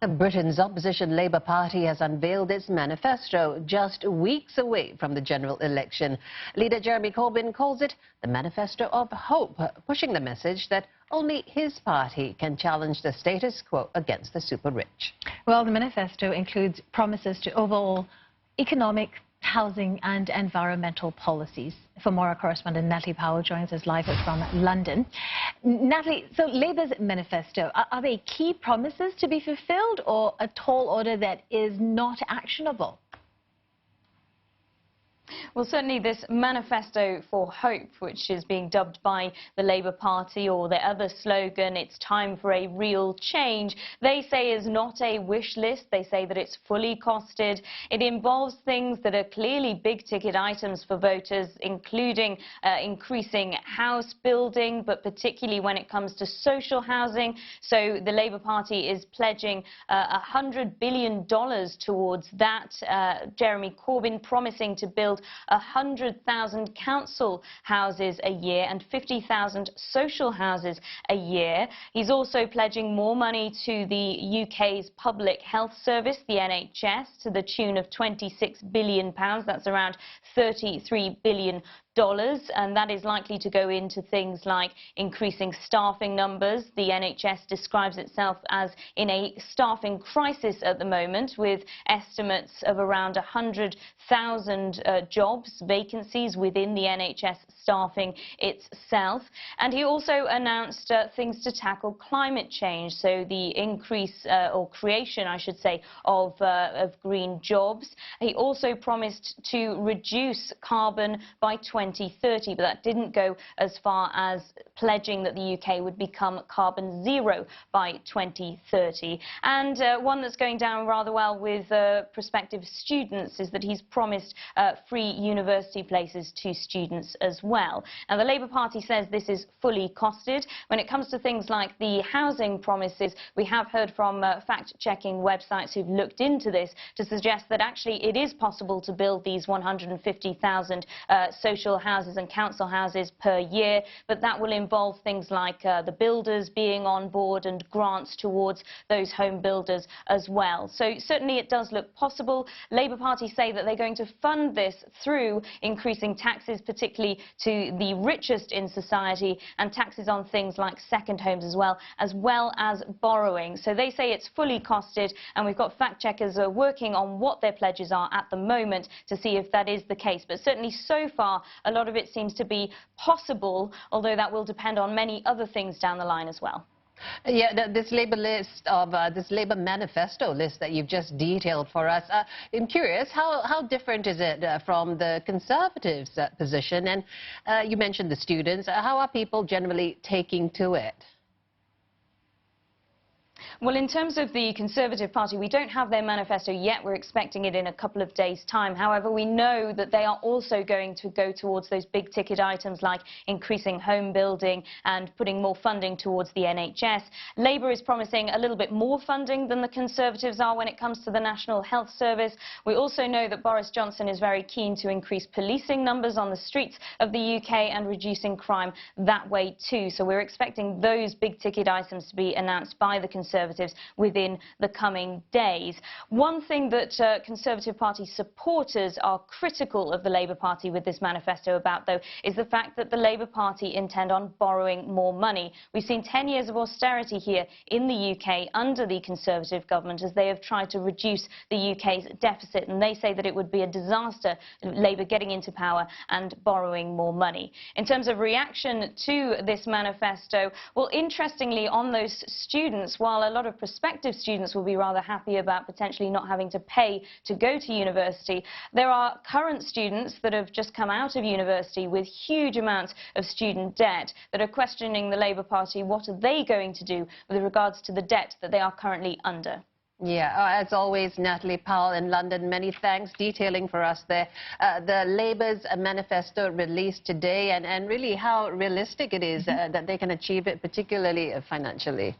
Britain's opposition Labour Party has unveiled its manifesto just weeks away from the general election. Leader Jeremy Corbyn calls it the manifesto of hope, pushing the message that only his party can challenge the status quo against the super rich. Well, the manifesto includes promises to overhaul economic, housing and environmental policies. For more, our correspondent Natalie Powell joins us live from London. Natalie, so Labour's manifesto, are they key promises to be fulfilled or a tall order that is not actionable? Well, certainly this manifesto for hope, which is being dubbed by the Labour Party, or their other slogan, "It's time for a real change," they say is not a wish list. They say that it's fully costed. It involves things that are clearly big-ticket items for voters, including increasing house building, but particularly when it comes to social housing. So the Labour Party is pledging $100 billion towards that. Jeremy Corbyn promising to build 100,000 council houses a year and 50,000 social houses a year. He's also pledging more money to the UK's public health service, the NHS, to the tune of £26 billion. That's around $33 billion. And that is likely to go into things like increasing staffing numbers. The NHS describes itself as in a staffing crisis at the moment, with estimates of around 100,000 jobs, vacancies within the NHS staffing itself. And he also announced things to tackle climate change, so the increase or creation, I should say, of green jobs. He also promised to reduce carbon by 2030, but that didn't go as far as pledging that the UK would become carbon zero by 2030. And one that's going down rather well with prospective students is that he's promised free university places to students as well. Now, the Labour Party says this is fully costed. When it comes to things like the housing promises, we have heard from fact-checking websites who've looked into this to suggest that actually it is possible to build these 150,000 social houses and council houses per year, but that will involve things like the builders being on board and grants towards those home builders as well. So certainly it does look possible. Labour Party say that they're going to fund this through increasing taxes, particularly to the richest in society, and taxes on things like second homes as well as borrowing. So they say it's fully costed, and we've got fact checkers working on what their pledges are at the moment to see if that is the case. But certainly so far, a lot of it seems to be possible, although that will depend on many other things down the line as well. Yeah, this Labour list of this Labour manifesto list that you've just detailed for us. I'm curious, how different is it from the Conservatives' position? And you mentioned the students. How are people generally taking to it? Well, in terms of the Conservative Party, we don't have their manifesto yet. We're expecting it in a couple of days' time. However, we know that they are also going to go towards those big-ticket items like increasing home building and putting more funding towards the NHS. Labour is promising a little bit more funding than the Conservatives are when it comes to the National Health Service. We also know that Boris Johnson is very keen to increase policing numbers on the streets of the UK and reducing crime that way too. So we're expecting those big-ticket items to be announced by the Conservatives within the coming days. One thing that Conservative Party supporters are critical of the Labour Party with this manifesto about, though, is the fact that the Labour Party intend on borrowing more money. We've seen 10 years of austerity here in the UK under the Conservative government as they have tried to reduce the UK's deficit, and they say that it would be a disaster, Labour getting into power and borrowing more money. In terms of reaction to this manifesto, well, interestingly, on those students, while a lot of prospective students will be rather happy about potentially not having to pay to go to university, there are current students that have just come out of university with huge amounts of student debt that are questioning the Labour Party. What are they going to do with regards to the debt that they are currently under? Yeah, as always, Natalie Powell in London, many thanks detailing for us there the Labour's manifesto released today and really how realistic it is that they can achieve it, particularly financially.